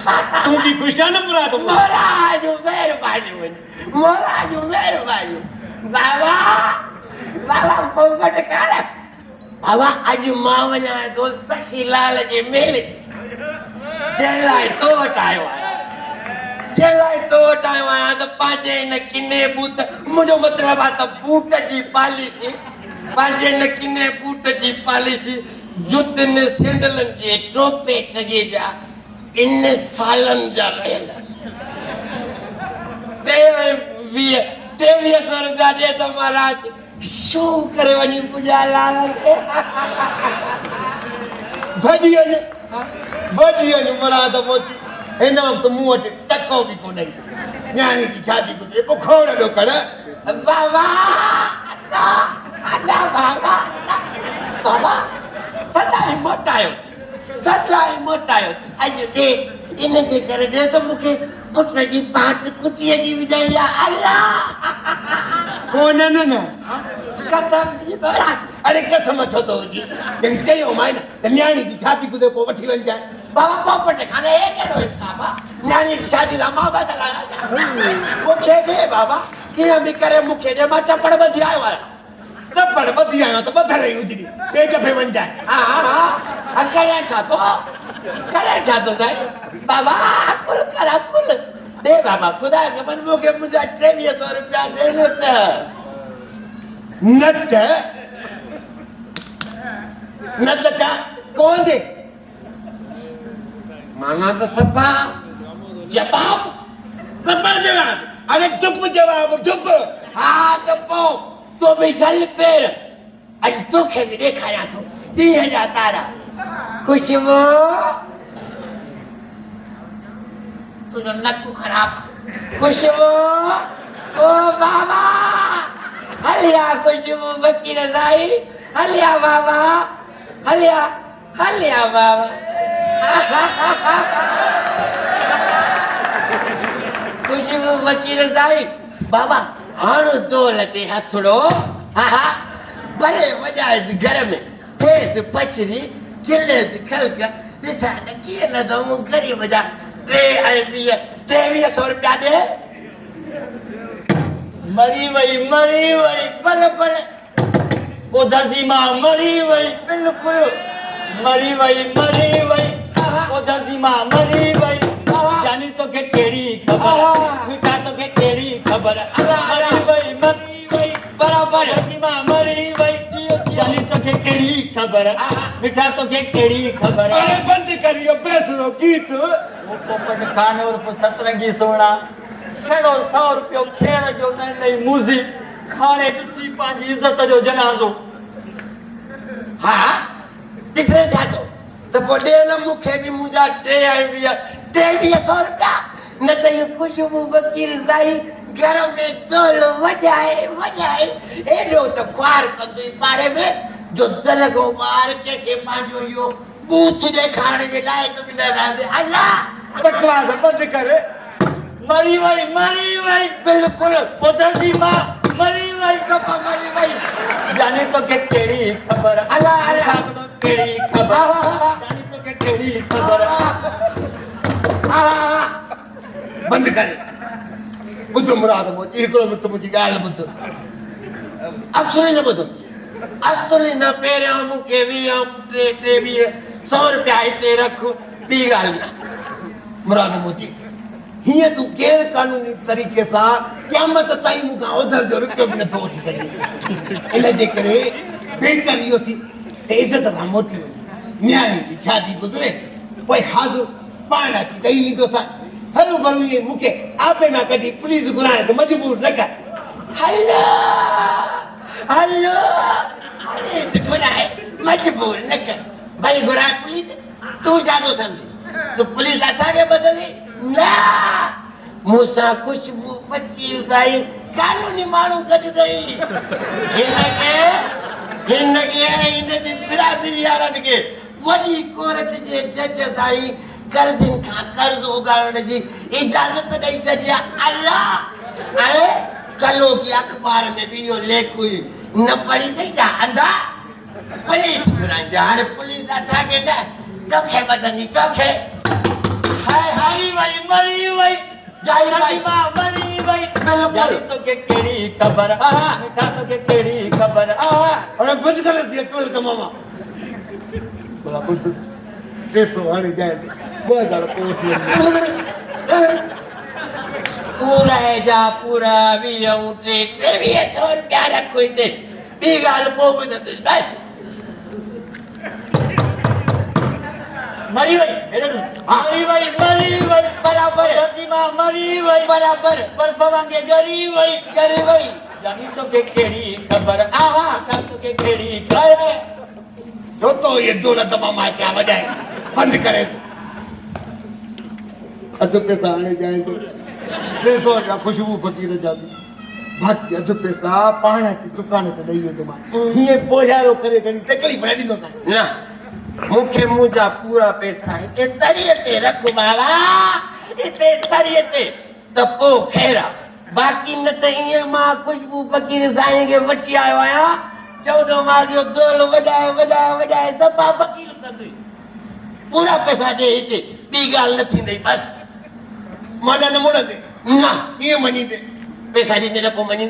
तू भी खुश है ना मुराद? मोराज मेहरबानी मोराज मेहरबानी बाबा बाबा पोपट काले बाबा आज मावना तो सखी लाल जे मेले चलाए तो वटायो चलाए तो वटायो तो पांचे न किने बूट मुझो मतलब आ तो बूट जी पॉलिसी पांचे न किने बूट जी पॉलिसी जुत ने सैंडलन जे टोपे ठगे जा इन सालन जा रहल टेवीह सौ रुपया दे तो महाराज शू करे वनी पूजा लाल भजियन मुराद मोची हिन वक्त मूं वटि टको बि कोन्हे न्याणी जी शादी गुज़रे पोइ खोड़ ॾो कर बाबा बाबा बाबा सदाई मोटायो अॼु ॾे इन जे करे ॾे त मूंखे पुट जी पाट कुटीअ जी विझाई आहे अल्लाह कोन न कसम जी अरे कसम छो थो हुजे जंहिं चयो मां न त न्याणी जी शादी गुज़रे पोइ वठी वञजांइ बाबा पोपट खाने हे कहिड़ो हिसाब आहे न्याणी जी शादी लाइ मां बि हलायां मूंखे ॾे बाबा कीअं बि करे मूंखे ॾे मां टपड़ ॿधी आयो आहियां टपड़ ॿधी आयो त ॿधल ई हुजरी ॿिए दफ़े वञजांइ हा करे छा थो साईं बाबा कुल दे बाबा खुदा के मन मूंखे मुंहिंजा 2300 रुपया ॾे न त छा कोन दे माना तो सभा जवाब अरे चुप जवाब चुप हाँ तो पो तो भी जल पेर अज तोखे भी देखाया थो 2000 तारा खुशबू तुझो नक खराब खुशबू ओ बाबा हलिया खुशबू वकील साई हलिया बाबा हलिया बाबा खुशबू वकील साई बाबा हाणो दौलते हथड़ो बड़े वजाइस घर में ठेस पछरी खिलेस खलक ॾिसा न कीअं न तो मूं ग़रीब जा 2300 रुपया ॾे मरी वई भले उधर जी मां मरी वई बिल्कुलु मरी वई उधर जी मां मरी वई जानी तो के केड़ी खबर मिठा तो के केड़ी खबर मरी वई बराबर जी मां मरी वई जानी तो के केड़ी खबर मिठा तो के केड़ी खबर अरे बंद करियो बेसरो गीत वो पोपट खान और सतरंगी सोना छड़ो 100 रुपयो खेर जो नहीं मूजी खाने ॾिसी पंहिंजी इज़त जो जनाज़ो हाँ ॾिसे छा थो त पोइ ॾे न मूंखे बि मुंहिंजा 2300 रुपया न त इहो खुशबू वकील साईं घर में तोल वॼाए एॾो त ख्वार कंदी पाड़े में जो दलगो ॿार कंहिंखे पंहिंजो इहो बूथ ॾेखारण जे लाइक़ बि न रहंदे अल्लाह बकवास बंदि करे मरी वई बिल्कुलु उधर जी मां मरी वई जाने तो के केड़ी खबर अल्लाह तो केड़ी खबर जाने तो के केड़ी खबर बंद करे बुध मुराद मोची हिकिड़ो मिंट मुंहिंजी ॻाल्हि ॿुध असली न ॿुधो असली न पहिरियों मूंखे 2300 रुपया हिते रख ॿी ॻाल्हि न मुराद मोची हीअं तूं गैर कानूनी तरीक़े सां क़यामत ताईं मूंखां उधर जो रुपयो बि नथो वठी सघे इन जे करे बहितर इहो थी त इज़त सां मोटी वञे न्याणी जी शादी गुज़रे पोइ हाज़ुर पाण अची ॾेई वेंदोसां हरू भरू इहे मूंखे आपे मां कढी पुलिस घुराइण ते मजबूर न कर हलो पुलिस घुराए मजबूर न कर भई घुराए पुलिस तूं छा थो सम्झी तूं पुलिस असांखे बदली न मूंसां खुशबू वकील साईं कानूनी माण्हू गॾु अथई हिन जी बिरादरी वारनि खे वॾी कोर्ट जे जज साईं कर्ज़नि खां कर्ज़ उगारण जी इजाज़त ॾेई छॾी आहे अल्लाह ऐं कल्हो की अख़बार में बि इहो लेख हुई न पढ़ी अथई छा अंधा पुलिस घुराईंदा हाणे पुलिस असांखे न तोखे ॿधंदी तोखे हाय मरी वई जाई मां मरी वई जानी तो के केड़ी खबर मिठा तो के केड़ी खबर अरे बंद कर दिया टोल का मामा बोला कुछ 300 हाने जाए 2000 पूरा है जा पूरा भी उठे 2300 रुपया रखो इते बी गाल पोग न बस मरी वई बराबर धरती मां मरी वई बराबर बर्फ वांगे गरी वई जानी तो के केड़ी खबर तो के केड़ी खबर तो ये दोनों तमाम क्या बजाए बंद करे अध पैसा आने जाए तो 300 रुपया खुशबू फकीर जाती बाकी अध पैसा पाण की दुकान ते ॾेई वेंदो मां हीअं पोजारो करे घणी तकलीफ़ न ॾींदो ना मुखे मुझा पूरा पैसा है के तरिए ते रख बाबा इते तरिए ते त पो खैरा बाकी न त इए मां खुशबू फकीर साईं के वठी आयो आया 14 मां जो दोल वजाए सपा फकीर कंदुई पूरा पैसा दे इते बी गाल न थींदई बस माना न मोड़ते ना ये मनी दे पैसा ॾींदे न पोइ मञी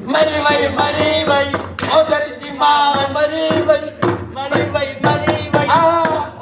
मरी वई उधर जी मां मरी वई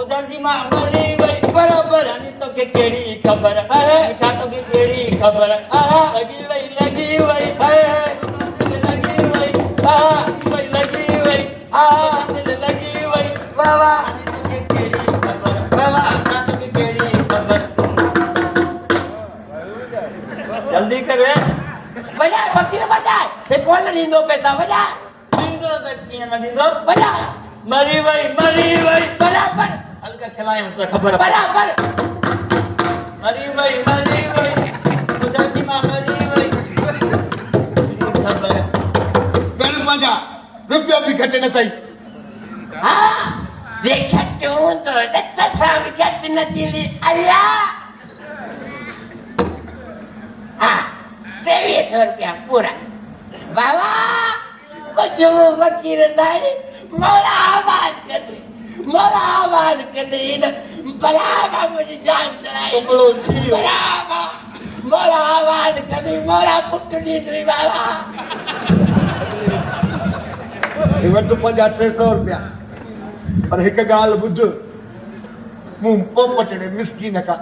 उधर जी मां मरी वई बराबर यानी तो के केड़ी खबर मिठा तो के केड़ी खबर लगी वई लगी वई बाबा के केड़ी खबर बाबा तो के केड़ी खबर जल्दी करे बजा फकीर बजा ते कौन नींदो पैसा बजा नींदो तो किए न नींदो बजा मरी वई बराबर हल्का खिलाए मुझे खबर बराबर मरी वई उधर की मां मरी वई खबर कर मजा रुपया भी घटे न सही हां देखा तो दत्ता साहब घट न दिली अल्लाह हां 2300 रुपया पूरा बाबा कुछ वो फकीर दाई मोला आवाज कर दे बराबर मुझे जान चढ़ाई बराबर मोला आवाज कर दे मोला पुटनी तुई बाबा ये वटि 300 रुपया पर हिक गाल बुध मूं पोपटड़े मिसकीन का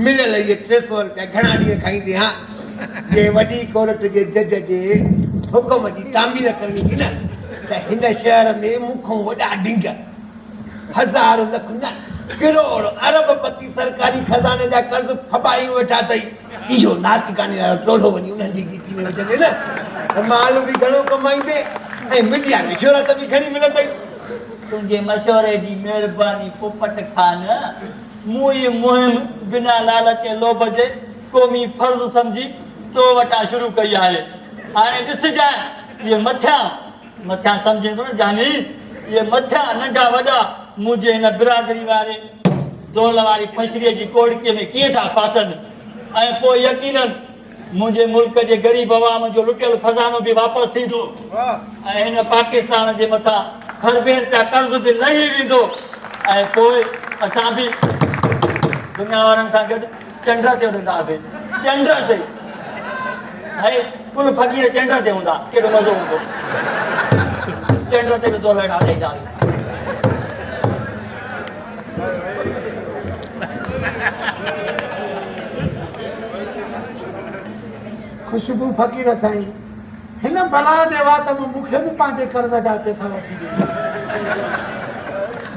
मिलियल ये 300 रुपया घणा ॾींहं खाईंदे हां ये वॾी कोर्ट जे जज जे हुकुम जी तामीर करणी थी न त हिन शहर में मूंखां वॾा ढिंग हज़ार लख न करोड़ अरबपति सरकारी खज़ाने जा कर्ज़ फबाई वेठा अथई इहो नाच गाने वारो टोलो वञी उन्हनि जी गीती में विझंदे न त माल बि घणो कमाईंदे ऐं मीडिया में शोहरत बि घणी मिलंदई तुंहिंजे मशवरे जी महिरबानी पोपट खान मूं ये मुहिम बिना लालच लोभ जे क़ौमी फर्ज़ समझी तो वटा शुरू कई आहे हाणे ॾिसजांइ ये मथियां सम्झे थो न जानी ये मथियां नंढा वॾा मुंहिंजे हिन बिरादरी वारे दोल वारी फछड़ीअ जी कोड़कीअ में कीअं था फाथनि ऐं पोइ यकीनन मुंहिंजे मुल्क जे ग़रीब अवाम जो लुटियल खज़ानो बि वापसि थींदो ऐं हिन पाकिस्तान जे मथां खरबेन जा कर्ज़ बि लही वेंदो ऐं पोइ असां बि दुनिया वारनि सां गॾु चंड ते उॾंदासीं चंड ते ऐं कुल फकीर चंड ते हूंदा केॾो मज़ो हूंदो चंड ते बि दोलड़ा ॾींदासीं खुशबू फकीर साईं हिन बला जे वात में मूंखे बि पंहिंजे कर्ज़ जा पैसा वठी ॾिनो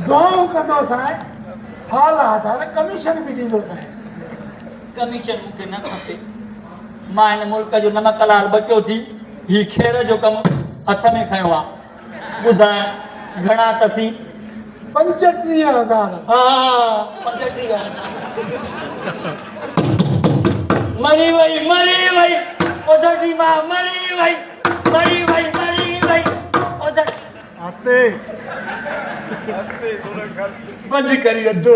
दुआऊं कंदो साईं हाल आधार कमीशन बि ॾींदो साईं कमीशन मूंखे न खपे मां हिन मुल्क जो नमक लाल बचियो थी ही खेर जो कमु हथ में खयो आहे ॿुधाए घणा अथसी 35,000 हा 35,000 मरी वई उधर जी मां मरी वई उधर आस्ते बंद करी अधो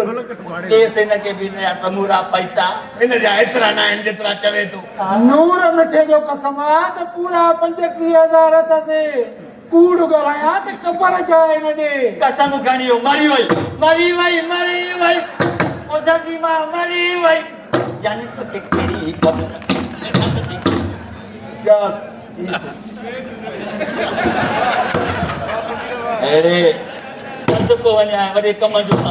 केस हिनखे बि नया समूरा पैसा इन जा एतिरा न आहिनि जेतिरा चवे थो नूर मिठे जो कसम आहे त पूरा 35,000 अथसि कूड़ ॻाल्हायां त ख़बर जाए न ॾे कसम खणी मरी वई मरी वई मरी वई उधर जी मां मरी वई जाने तो कहिड़ी ख़बर अरे संत को वञा वॾे कम जो न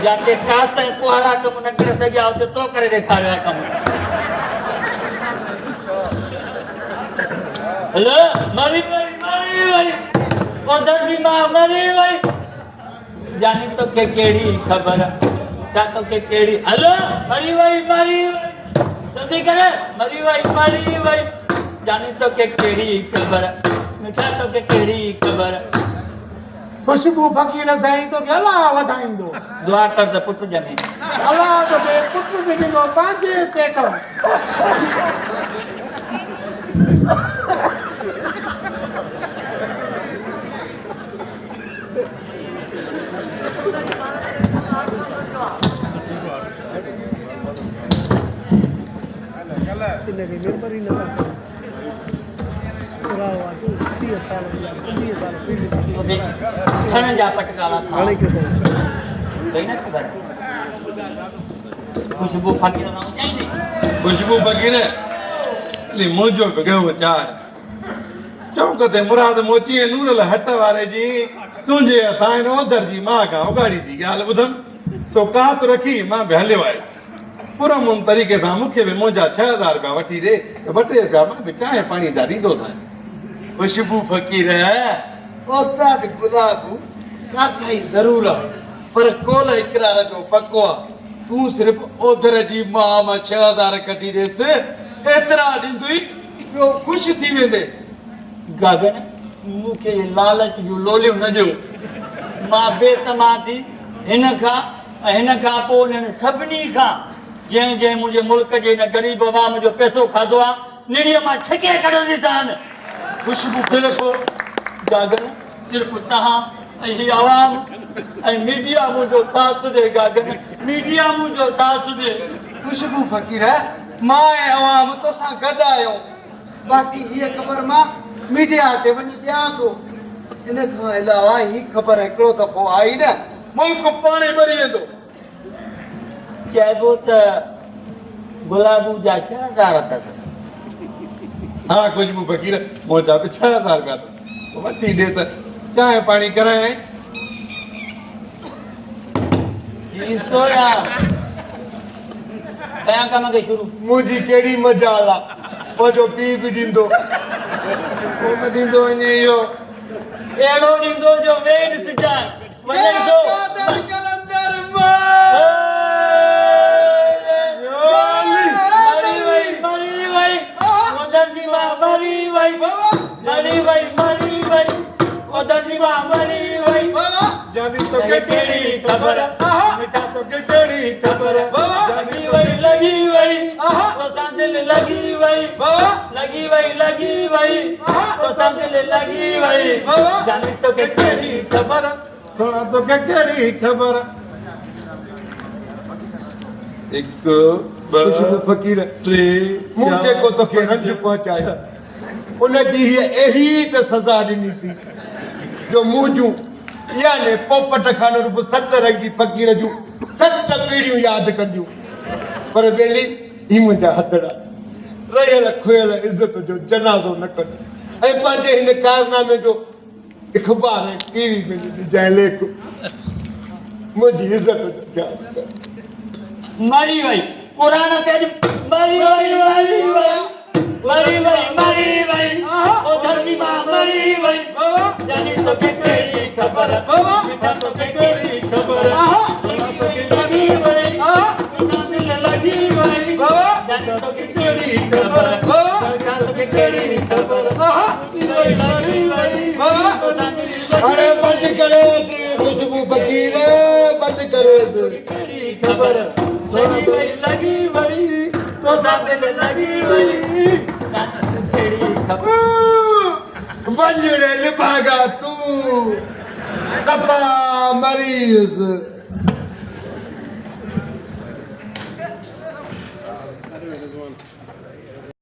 जाते ख़ासि ताईं कुहाड़ा कम न करे सघिया हुते तो करे ॾेखारिया कम हेलो मरी वई उधर जी मां मरी वई जानी तो के केड़ी खबर क्या तो के केड़ी हेलो मरी वई जल्दी करे मरी वई जानी तो के केड़ी खबर मिठा तो के केड़ी खबर खुशबू फ़कीर साईं तो अला वधाईंदो दुआ कर त पुट ॼमे अला तो बे पुट बि ॾिनो पंहिंजे पेट खण जा पटकाला था कहीं ना खबर खुशबू फकीर ना चाहिए खुशबू फकीर ले मोजो गयो चार चौक ते मुराद मोची नूर हट वारे जी तुंहिंजे हथां ओधर जी मां खां उगाड़ी थी ॻाल्हि ॿुधम सो कात रखी मां बि हलियो आयुसि पुरमुन तरीक़े सां मूंखे बि मुंहिंजा 6000 रुपया वठी ॾे त 2 टे रुपया मां बि चांहि पाणी जा ॾींदोसांइ खुशबू फकीर उस्ताद गुलाबू कासाई ज़रूर आहे पर कोल इकरार जो पको आहे तूं सिर्फ़ ओधर जी मां 6000 कढी ॾेसि एतिरा ॾींदुई ॿियो ख़ुशि थी वेंदे गगन मूंखे लालच जूं लोलियूं न ॾियो मां बेतमा थी हिन खां पोइ उन्हनि सभिनी खां जंहिं मुंहिंजे मुल्क जे हिन ग़रीब अवाम जो पैसो खाधो आहे निड़ीअ मां छिके कढंदी अथनि खुशबू गागन सिर्फ़ तव्हां ऐं हीअ आवाम ऐं मीडिया मुंहिंजो साथ ॾे गागन मीडिया मुंहिंजो साथ ॾे खुशबू फकीर मां ऐं अवाम तोसां गॾु आहियो बाक़ी हीअ ख़बर मां मीडिया ते वञी ॾियां थो इन खां अलावा ही ख़बर हिकिड़ो दफ़ो आई न मुल्क पाणी भरी वेंदो चइबो त गुलाबू जा 6000 अथसि हा खुशबू फकीर मुंहिंजा बि 6000 रुपया वठी ॾे त चांहि पाणी कराए ॾिसो यार कयां कम खे शुरू मुंहिंजी कहिड़ी मजाल आहे मुंहिंजो पीउ बि ॾींदो पोइ बि ॾींदो वञे इहो अहिड़ो ॾींदो जो वेद सिजाए वञे थो जानी तो के केड़ी खबर मिठा तो के केड़ी खबर लगी वई तो दिल लगी वई लगी वई तो दिल लगी वई जानी तो के केड़ी खबर सुना तो के केड़ी खबर एक खुशबू फकीर टे मुझे को तो के रंज पहुंचाया उनजी यही तो सजा ॾिनी थी जो मुंहिंजूं याने पोपट खान रूप 7 रंगी फकीर जूं 7 पीढ़ियूं यादि कंदियूं पर बेली ही मुंहिंजा हथड़ा रहियल खुयल इज़त जो जनाज़ो न कनि ऐं पंहिंजे हिन कारनामे जो इख़बार ऐं टीवी में जंहिं लेख मुंहिंजी इज़त जो ध्यानु कर मरी वई कुरान ते मरी वई ओ धरती मां मरी वई जानी तो के केड़ी खबर मिठा तो के केड़ी खबर लगी वई दिल लगी वई जानी तो के केड़ी खबर तो के केड़ी खबर लगी वई अरे बंद करे खुशबू फकीर बंद करे केड़ी खबर लगी वई तो दिल लगी वई केड़ी खबर वंजड़े लिभागा तू सपा मरीज़